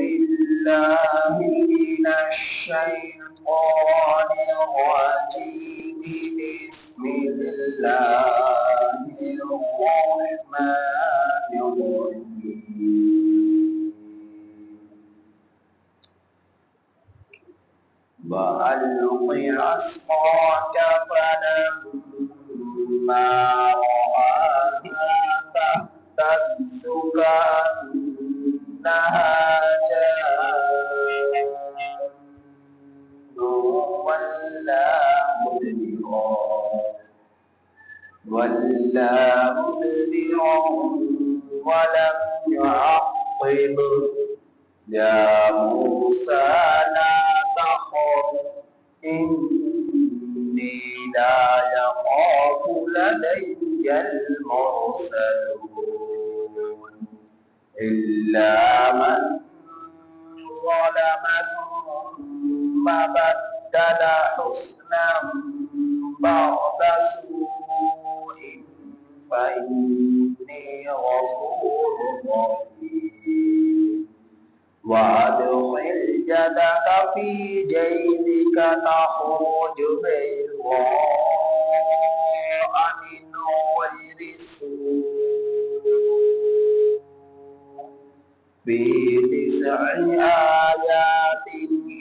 بالله من الشيطان الرجيم. بسم الله الرحمن الرحيم. وألق عصاك فلما رآها تهتز كأنها جان ولا مدبرا ولم يعقب. يا موسى لا تخف إني لا يخاف لدي المرسلون إلا من ظلم ثم بدل حسنا بعد سوء فإني غفور رحيم. وأدخل يدك في جيبك تخرج بيضاء من غير سوء في 9 آيات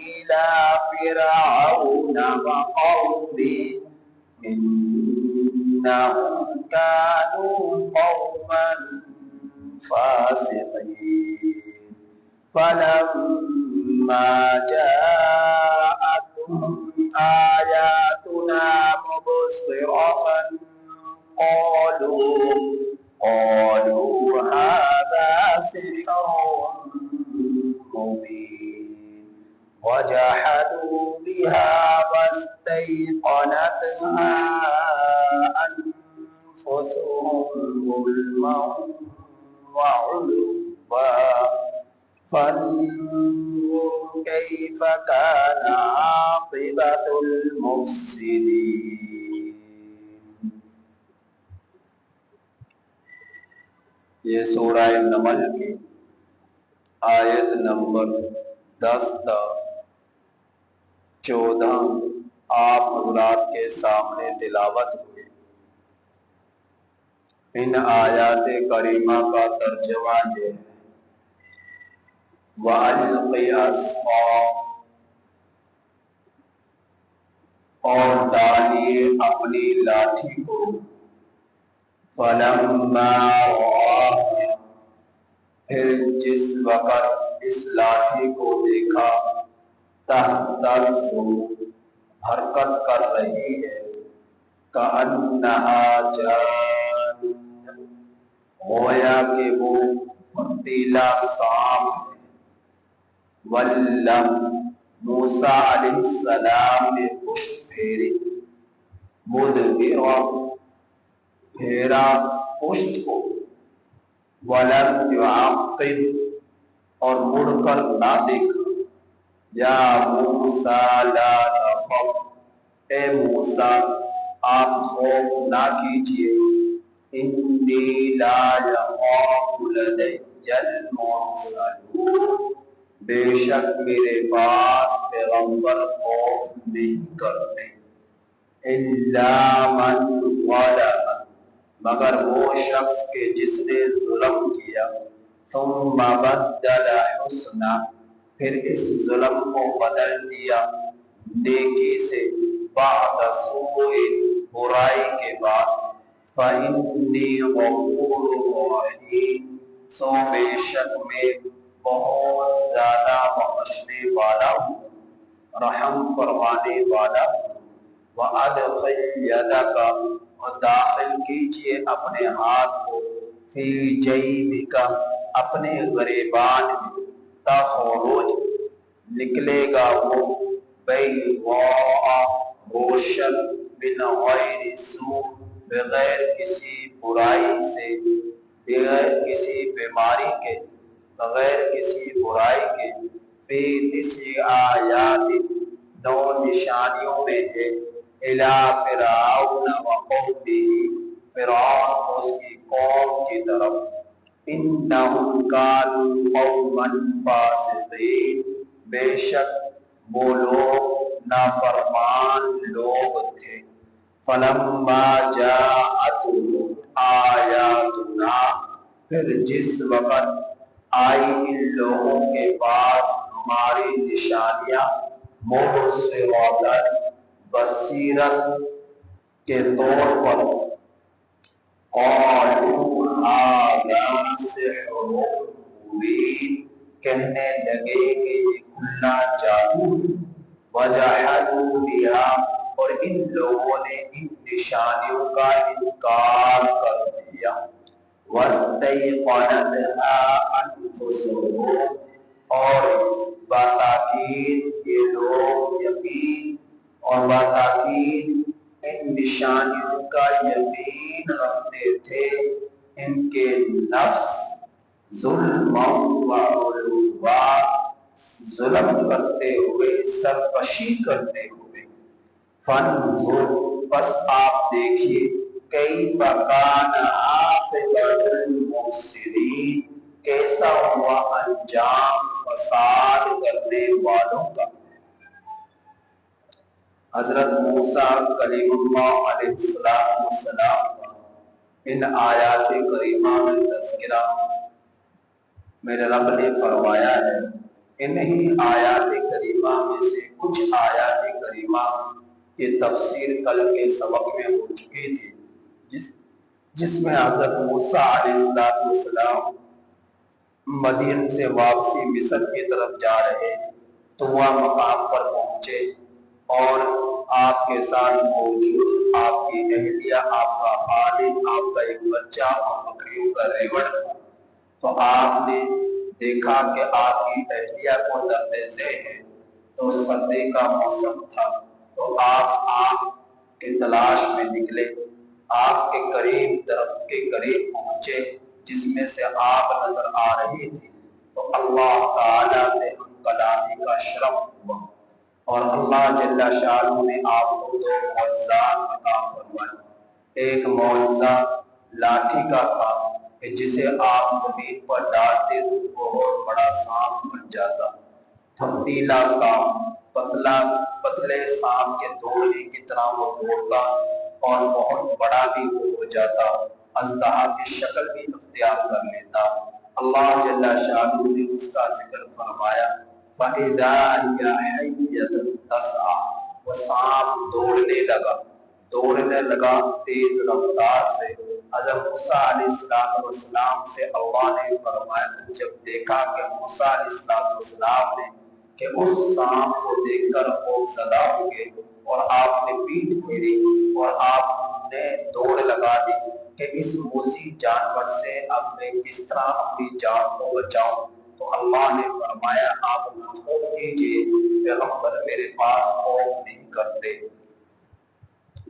إلى فرعون وقومه إنهم كانوا قوما فاسقين. فلما جاءتهم آياتنا مبصرة قالوا هذا سحر مبين. وجحدوا بها واستيقنتها أنفسهم ظلما وعلوا فانظر كيف كان عاقبة المفسدين. یہ سورہ نمل کی آیت نمبر 10 تا 14 آپ حضرات کے سامنے تلاوت ہوئی۔ ان آیات کریمہ کا ترجمہ یہ ہے وَأَلْقِ عَصَاكَ، اور ڈالیے اپنی لاٹھی کو، فَلَمَّا رَآهَا، پھر جس وقت اس لاٹھی کو دیکھا، تَهْتَزُّ، حرکت کر رہی ہے، كَأَنَّهَا جَانٌّ، گویا کہ وہ پتیلا سانپ ہے۔ وَلَّمْ، موسیٰ علیہ السلام نے پشت پھیری، مُدْبِرًا، پھیرا پشت کو، وَلَمْ يُعَقِّبْ، اور مڑ کر نہ دیکھا۔ یا موسیٰ لا تخف، اے موسیٰ آپ خوف نہ کیجئے، انی لا یخاف لدی المرسلون، بے شک میرے پاس پیغمبر خوف نہیں کرتے، الا من ظلم، مگر وہ شخص کے جس نے ظلم کیا، ثم بدل حسنا، پھر اس ظلم کو بدل دیا نیکی سے، بعد سوء، برائی کے بعد، فإنی غفور رحیم، سو بے شک میں بہت زیادہ بخشنے والا ہوں، رحم فرمانے والا ہوں۔ وَأَدْخِلْ يَدَكَ، اور داخل کیجئے اپنے ہاتھ کو، فی جیبک، اپنے گریبان میں، تخرج، نکلے گا وہ، بیضاء، روشن، من غیر سوء، بغیر کسی برائی سے، بغیر کسی بیماری کے، بغیر کسی برائی کے، فی 9 آیات، 9 نشانیوں میں ہے، الی فرعون و قومہ، فرعون اور اس کی قوم کی طرف، انہم کانوا قوما فاسقین، بے شک وہ لوگ نافرمان لوگ تھے۔ فلما جاءتهم آیاتنا، پھر جس وقت آئی ان لوگوں کے پاس ہماری نشانیاں، مبصرۃ، بصیرت کے طور پر، قالوا ھذا سحر مبین، کہنے لگے کہ یہ کھلا جادو ہے۔ وجحدوا بها، اور ان لوگوں نے ان نشانیوں کا انکار کر دیا۔ واستيقنتها انفسهم، اور بتاکید یہ لوگ یقین اور بتاکید ان نشانیوں کا یقین رکھتے تھے ان کے نفس، ظلم و علوا، ظلم کرتے ہوئے، سرکشی کرتے ہوئے۔ فانظر، بس آپ دیکھیے، کیف کان عاقبۃ المفسدین، کیسا ہوا انجام فساد کرنے والوں کا۔ حضرت موسیٰ کلیم اللہ علیہ السلام کا ان آیات کریمہ میں تذکرہ میرے رب نے فرمایا ہے۔ انہی آیات کریمہ میں سے کچھ آیات کریمہ کی تفسیر کل کے سبق میں ہو چکی تھی، جس میں حضرت موسیٰ علیہ السلام مدین سے واپسی مصر کی طرف جا رہے تو وہ مقام پر پہنچے اور آپ کے ساتھ موجود آپ کی اہلیہ، آپ کا خادم، آپ کا ایک بچہ اور بکریوں کا ریوڑ تھا۔ تو آپ نے دیکھا کہ آپ کی اہلیہ کو درد ذہ ہے، تو سردی کا موسم تھا، تو آپ آگ کی تلاش میں نکلے، آگ کے قریب، درخت کے قریب پہنچے جس میں سے آگ نظر آ رہی تھی، تو اللہ تعالیٰ سے ہم کلامی کا شرف ہوا اور اللہ جل شانہ نے آپ کو دو معجزات عطا فرمائے۔ ایک معجزہ لاٹھی کا تھا کہ جسے آپ زمین پر ڈالتے تو بہت بڑا سانپ بن جاتا، تھپتیلا سانپ، پتلے سانپ کے دوڑنے کی طرح وہ دوڑتا اور بہت بڑا بھی وہ ہو جاتا، اژدہا کی شکل بھی اختیار کر لیتا۔ اللہ جل شانہ نے اس کا ذکر فرمایا، فَإِذَا هِيَ حَيَّةٌ تَسْعَىٰ، وہ سانپ دوڑنے لگا تیز رفتار سے۔ حضرت موسیٰ علیہ السلام سے اللہ نے فرمایا، جب دیکھا کہ موسیٰ علیہ السلام نے کہ اس سانپ کو دیکھ کر خوف زدہ ہو گئے اور آپ نے پیٹھ پھیری اور آپ نے دوڑ لگا دی کہ اس موذی جانور سے اب میں کس طرح اپنی جان کو بچاؤں، تو اللہ نے فرمایا آپ نہ خوف کیجئے، پیغمبر میرے پاس خوف نہیں کرتے۔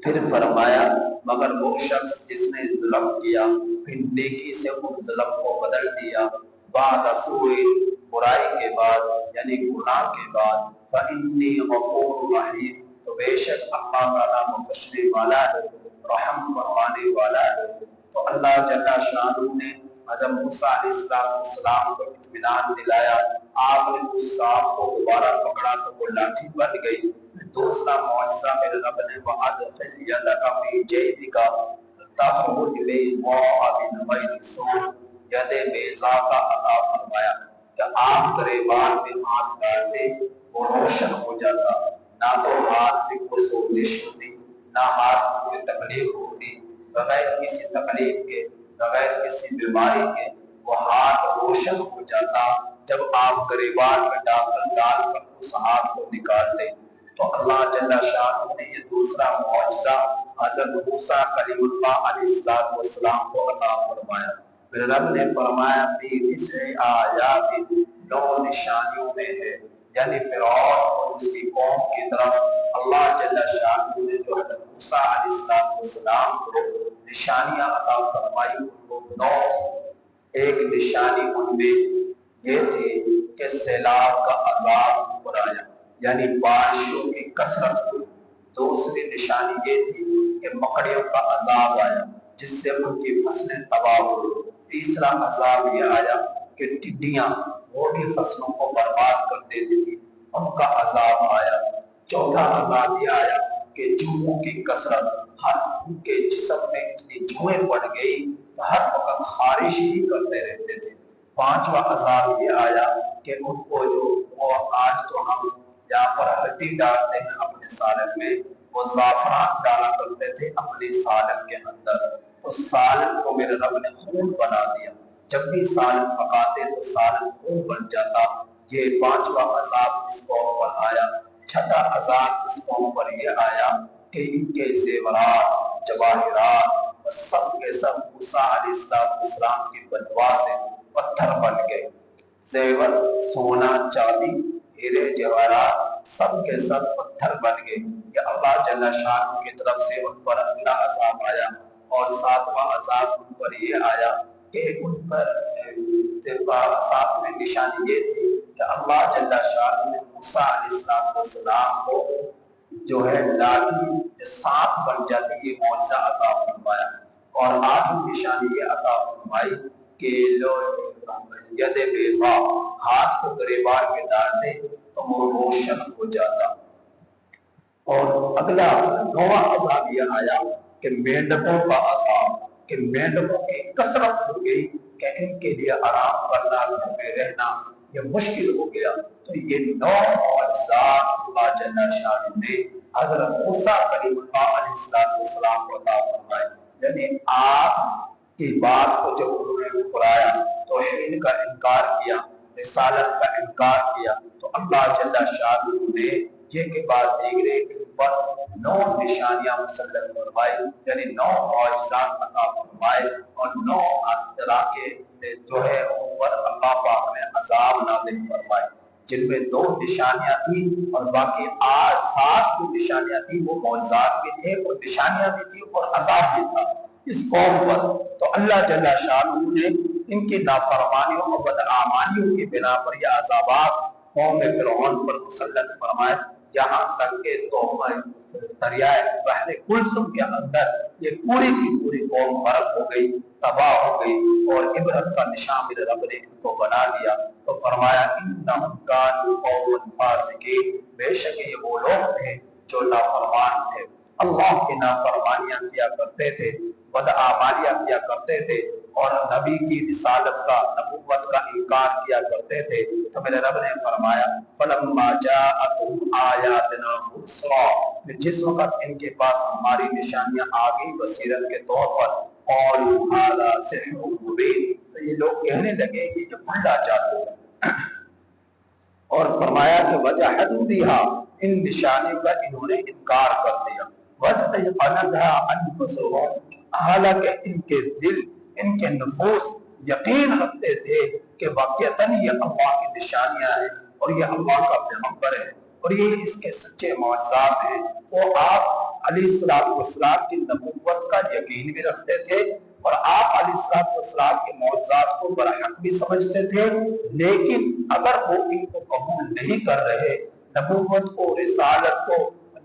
پھر فرمایا مگر وہ شخص جس نے ظلم کیا، پھر نیکی سے ان ظلم کو بدل دیا، بعد سوء، برائی کے بعد یعنی گناہ کے بعد، فإنی غفور رحیم، تو بے شک اللہ تعالیٰ بخشنے والا ہے، رحم فرمانے والا ہے۔ تو اللہ جل شانہ نے حضرت موسیٰ علیہ السلام کو اطمینان دلایا، آپ نے اس سانپ کو دوبارہ پکڑا تو وہ لاٹھی بن گئی۔ دوسرا معجزہ میرے رب نے وَأَدْخِلْ يَدَكَ فِي جَيْبِكَ تَخْرُجْ بَيْضَاءَ مِنْ غَيْرِ سُوءٍ، ید بیضاء کا عطا فرمایا کہ آپ گریبان میں ہاتھ ڈالتے وہ روشن ہو جاتا، نہ تو ہاتھ میں کوئی سوزش ہوتی، نہ ہاتھ میں کوئی تکلیف ہوتی، بغیر کسی تکلیف کے، بغیر کسی بیماری کے وہ ہاتھ روشن ہو جاتا جب آپ گریبان میں ڈال کر اس ہاتھ کو نکالتے۔ تو اللہ جل شانہ نے یہ دوسرا معجزہ حضرت موسیٰ کلیم اللہ علیہ السلام کو عطا فرمایا۔ پھر رب نے فرمایا فی تسع آیات، 9 نشانیوں میں ہے، یعنی فرعون اور اس کی قوم کی طرف اللہ جل شانہ نے جو حضرت موسیٰ علیہ السلام کو نشانیاں عطا فرمائی وہ 9۔ ایک نشانی ان میں یہ تھی کہ سیلاب کا عذاب اوپر آیا، یعنی بارشوں کی کثرت ہوئی۔ دوسری نشانی یہ تھی کہ مکڑیوں کا عذاب آیا جس سے ان کی فصلیں تباہ ہوئی۔ تیسرا عذاب یہ آیا کہ ٹڈیاں وہ بھی فصلوں کو برباد کر دیتی تھی، ان کا عذاب آیا۔ چوتھا عذاب یہ آیا کہ جوؤں کی کثرت، ہر ان کے جسم میں اتنی جوئیں پڑ گئی ہر وقت خارش ہی کرتے رہتے تھے۔ پانچواں عذاب یہ آیا کہ ان کو جو وہ آج تو ہم یہاں پر ہلدی ڈالتے ہیں اپنے سالن میں، وہ زعفران ڈالا کرتے تھے اپنے سالن کے اندر، اس سالن کو میرے رب نے خون بنا دیا، جب بھی سالن پکاتے تو سالن خون بن جاتا۔ یہ پانچواں عذاب اس قوم پر آیا۔ چھٹا عذاب اس قوم پر یہ آیا کہ ان کے زیورات، جواہرات سب کے سب موسیٰ علیہ السلام کی بددعا سے پتھر بن گئے۔ زیور، سونا، چاندی، ہیرے، جواہرات سب کے سب پتھر بن گئے۔ یہ اللہ جل شانہ کی طرف سے ان پر اگلا عذاب آیا۔ اور ساتواں عذاب ان پر یہ آیا کہ ان پر ساتویں نشانی یہ تھی کہ اللہ جل شانہ نے موسیٰ علیہ السلام کو جو ہے لاٹھی سانپ بن جاتی یہ معجزہ عطا فرمایا۔ اور آخری نشانی یہ عطا فرمائی کہ ید بیضاء، ہاتھ کو گریبان میں ڈالتے تو وہ روشن ہو جاتا۔ اور اگلا نواں عذاب یہ آیا کہ مینڈکوں کا عذاب، کہ مینڈکوں کی کثرت ہو گئی کہ ان کے لیے آرام کرنا، گھر میں رہنا یہ مشکل ہو گیا۔ تو یہ 9 معجزات اللہ جل شانہ نے حضرت موسیٰ کلیم اللہ علیہ السلام کو عطا فرمائے۔ یعنی آپ کی بات کو جب انہوں نے ٹھکرایا، توحید کا انکار کیا، رسالت کا انکار کیا، تو اللہ جل شانہ نے یہ کہ بعد دیگرے کے اوپر 9 نشانیاں مسلط فرمائی، یعنی 9 معجزات عطا فرمائے، اور 9 طرح کے جو ہے اوپر اللہ پاک نے عذاب نازل فرمائے، جن میں 2 نشانیاں تھیں اور باقی 7 جو نشانیاں تھیں وہ معجزات بھی تھے اور نشانیاں بھی تھیں اور عذاب بھی تھا اس قوم پر۔ تو اللہ جل شانہ نے ان کی نافرمانیوں اور بدعمالیوں کی بنا پر یہ عذابات قوم فرعون پر مسلط فرمائے، یہاں تک کہ دریائے بحر کلثم کے اندر یہ پوری کی پوری قوم غرق ہو گئی، تباہ ہو گئی، اور عبرت کا نشان میرے رب نے ان کو بنا دیا۔ تو فرمایا انہم کانوا قوما فاسقین، بے شک یہ وہ لوگ تھے جو نافرمان تھے، اللہ کی نافرمانیاں کیا کرتے تھے، بدعمالیاں کیا کرتے تھے، اور نبی کی رسالت کا، نبوت کا انکار کیا کرتے تھے۔ تو میرے رب نے فرمایا فلما جاءتهم آیاتنا مبصرا، جس وقت ان کے پاس ہماری نشانیاں آ گئی بصیرت کے طور پر، قالوا ھذا سحر مبین، تو یہ لوگ کہنے لگے کہ یہ کھلا جادو ہے۔ اور فرمایا کہ وجحدوا بها، ان نشانیوں کا انہوں نے انکار کر دیا، واستيقنتها انفسهم، حالانکہ ان کے دل، ان کے نفوس یقین رکھتے تھے کہ واقعتاً یہ اللہ کی نشانیاں ہیں اور یہ اللہ کا پیغمبر ہے اور یہ اس کے سچے معجزات ہیں۔ تو آپ علیہ السلام کی نبوت کا یقین بھی رکھتے تھے اور آپ علیہ السلام کے معجزات کو برحق بھی سمجھتے تھے، لیکن اگر وہ ان کو قبول نہیں کر رہے، نبوت کو، رسالت کو،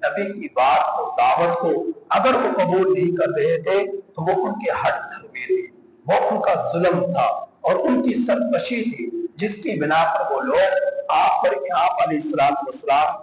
نبی کی بات کو، دعوت کو اگر وہ قبول نہیں کر رہے تھے تو وہ ان کے ہٹ دھرمی تھی، وہ ان کا ظلم تھا اور ان کی سرکشی تھی، جس کی بنا پر وہ لوگ آپ علیہ السلام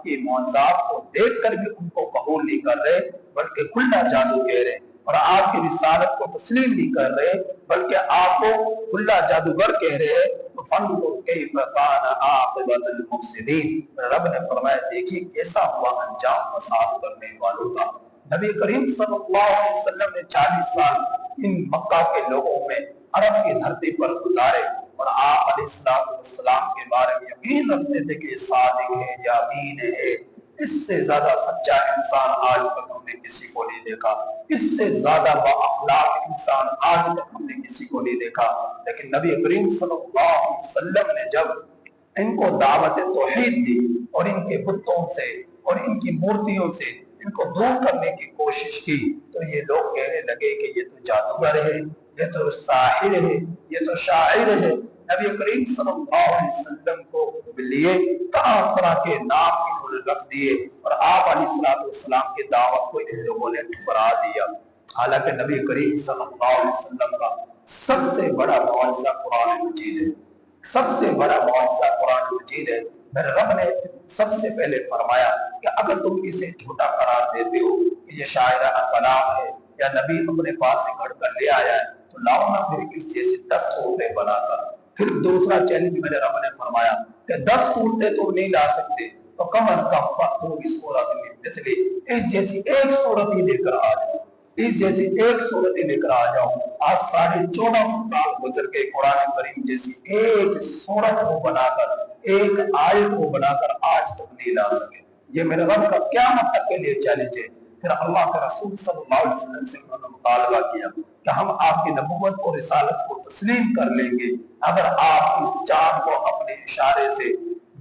کی معجزات کو دیکھ کر بھی ان کو قبول نہیں کر رہے بلکہ کھلا جادو کہہ رہے، اور آپ کی رسالت کو تسلیم نہیں کر رہے بلکہ آپ کو کھلا جادوگر کہہ رہے۔ تو فانظر کیف کان عاقبۃ المفسدین، رب نے فرمایا دیکھیے کیسا ہوا انجام فساد کرنے والوں کا۔ نبی کریم صلی اللہ علیہ وسلم نے 40 سال ان مکہ کے لوگوں میں عرب کی دھرتی پر گزارے اور آپ علیہ السلام کے بارے میں یقین رکھتے تھے کہ صادق ہے، یامین ہے، اس سے زیادہ سچا انسان آج تک ہم نے کسی کو نہیں دیکھا، اس سے زیادہ با اخلاق انسان آج تک ہم نے کسی کو نہیں دیکھا۔ لیکن نبی کریم صلی اللہ علیہ وسلم نے جب ان کو دعوت توحید دی اور ان کے بتوں سے اور ان کی مورتیوں سے ان کو دور کرنے کی کوشش کی، تو یہ لوگ کہنے لگے کہ یہ تو جادوگر ہے، یہ تو ساحر ہے، یہ تو شاعر ہے۔ نبی کریم صلی اللہ علیہ وسلم کو لیے طرح طرح کے نام انہوں نے رکھ دیے اور آپ علیہ السلام کی دعوت کو ان لوگوں نے ٹھکرا دیا۔ حالانکہ نبی کریم صلی اللہ علیہ وسلم کا سب سے بڑا معجزہ قرآن مجید ہے، سب سے بڑا معجزہ قرآن مجید ہے۔ میرے رب نے سب سے پہلے فرمایا کہ اگر تم اسے جھوٹا قرار دیتے ہو کہ یہ شاعرہ کلام ہے یا نبی اپنے پاس سے گھڑ کر لے آیا ہے، تو لاؤ نا پھر اس جیسے 10 صورتیں بنا کر۔ پھر دوسرا چیلنج میرے رب نے فرمایا کہ 10 صورتیں تم نہیں لا سکتے تو کم از کم تم اس صورت میں اس جیسی ایک صورت ہی لے کر آ جاؤ، اس جیسی ایک صورت ہی لے کر آ جاؤ۔ آج 1450 سال گزر کے قرآن کریم جیسی ایک صورت کو بنا کر، ایک آیت کو بنا کر آج تک نہیں لا سکے۔ یہ میرے رب کا قیامت تک کے لیے چیلنج ہے۔ پھر اللہ کے رسول صلی اللہ علیہ وسلم سے انہوں نے مطالبہ کیا کہ ہم آپ کی نبوت اور رسالت کو تسلیم کر لیں گے اگر آپ اس چاند کو اپنے اشارے سے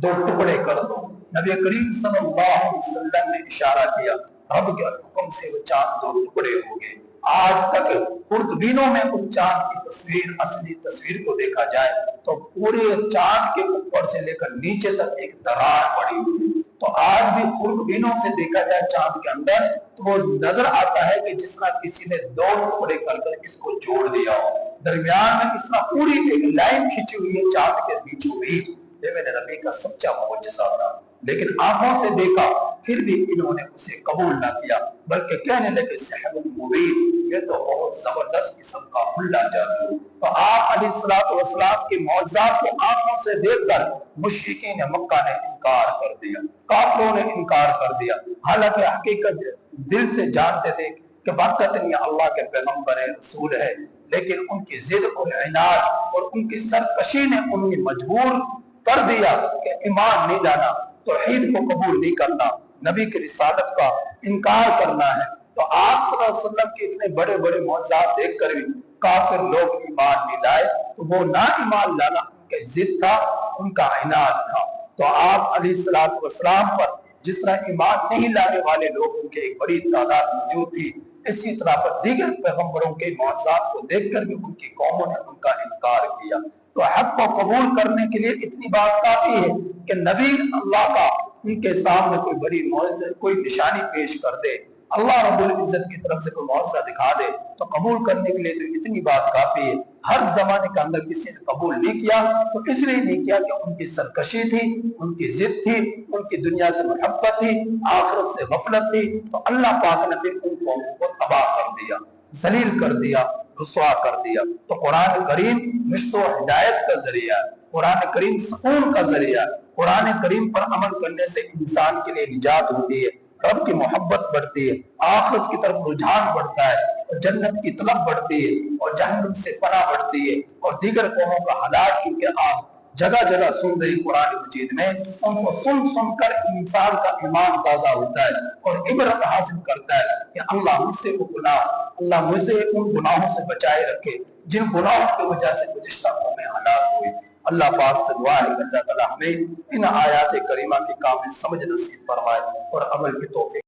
2 ٹکڑے کر دو۔ نبی کریم صلی اللہ علیہ وسلم نے اشارہ کیا، رب کے حکم سے وہ چاند 2 ٹکڑے ہو گئے۔ آج تک خوردبینوں میں اس چاند کی تصویر، اصلی تصویر کو دیکھا جائے تو پورے چاند کے اوپر سے لے کر نیچے تک ایک درار پڑی ہوئی۔ تو آج بھی خوردبینوں سے دیکھا جائے چاند کے اندر تو وہ نظر آتا ہے کہ جس طرح کسی نے 2 ٹکڑے کر کر اس کو جوڑ دیا ہو، درمیان میں اس طرح پوری ایک لائن کھینچی ہوئی ہے چاند کے بیچوں بیچ۔ یہ میرے نبی کا سچا معجزہ تھا، لیکن آنکھوں سے دیکھا پھر بھی انہوں نے اسے قبول نہ کیا، بلکہ کہنے لگے سحر مبین، یہ تو بہت زبردست قسم کا حلا جادو۔ تو آپ علیہ الصلوۃ والسلام کے معجزات کو آنکھوں سے دیکھ کر مشرکین مکہ نے انکار کر دیا، کافروں نے انکار کر دیا، حالانکہ حقیقت دل سے جانتے تھے کہ واقعتاً یہ اللہ کے پیغمبر ہے، رسول ہے، لیکن ان کی ضد اور عناد اور ان کی سرکشی نے انہیں مجبور کر دیا کہ ایمان نہیں لانا، توحید کو قبول نہیں کرنا، نبی کی رسالت کا انکار کرنا ہے۔ تو آپ صلی اللہ علیہ وسلم کے اتنے بڑے بڑے معجزات دیکھ کر بھی کافر لوگ ایمان نہیں لائے، تو وہ نہ ایمان لانا ان کے ضد تھا، ان کا عناد تھا۔ تو آپ علیہ السلام پر جس طرح ایمان نہیں لانے والے لوگوں کی ایک بڑی تعداد موجود تھی، اسی طرح پر دیگر پیغمبروں کے معجزات کو دیکھ کر بھی ان کی قوموں نے ان کا انکار کیا۔ تو حق کو قبول کرنے کے لیے اتنی بات کافی ہے کہ نبی اللہ کا ان کے سامنے کوئی بڑی معجزہ، کوئی نشانی پیش کر دے، اللہ رب العزت کی طرف سے کوئی معجزہ دکھا دے تو قبول کرنے کے لیے تو اتنی بات کافی ہے۔ ہر زمانے کے اندر کسی نے قبول نہیں کیا تو اس لیے نہیں کیا کہ ان کی سرکشی تھی، ان کی ضد تھی، ان کی دنیا سے محبت تھی، آخرت سے غفلت تھی۔ تو اللہ پاک نے پھر ان قوموں کو تباہ کر دیا، ذلیل کر دیا، رسوا کر دیا۔ تو قرآن کریم رشت و ہدایت کا ذریعہ ہے، قرآن کریم سکون کا ذریعہ ہے، قرآن کریم پر عمل کرنے سے انسان کے لیے نجات ہوتی ہے، رب کی محبت بڑھتی ہے، آخرت کی طرف رجحان بڑھتا ہے، اور جنت کی طلب بڑھتی ہے، اور جہنم سے پناہ بڑھتی ہے۔ اور دیگر قوموں کا حالات چونکہ آپ جگہ جگہ سن رہی قرآن مجید میں، ان کو سن سن کر انسان کا ایمان تازہ ہوتا ہے اور عبرت حاصل کرتا ہے کہ اللہ مجھ سے وہ گناہ، اللہ مجھے ان گناہوں سے بچائے رکھے جن گناہوں کی وجہ سے گزشتہ قومیں ہلاک ہوئی۔ اللہ پاک سے دعا ہے کہ اللہ تعالی ہمیں ان آیات کریمہ کی کامل سمجھ نصیب فرمائے اور عمل کی توفیق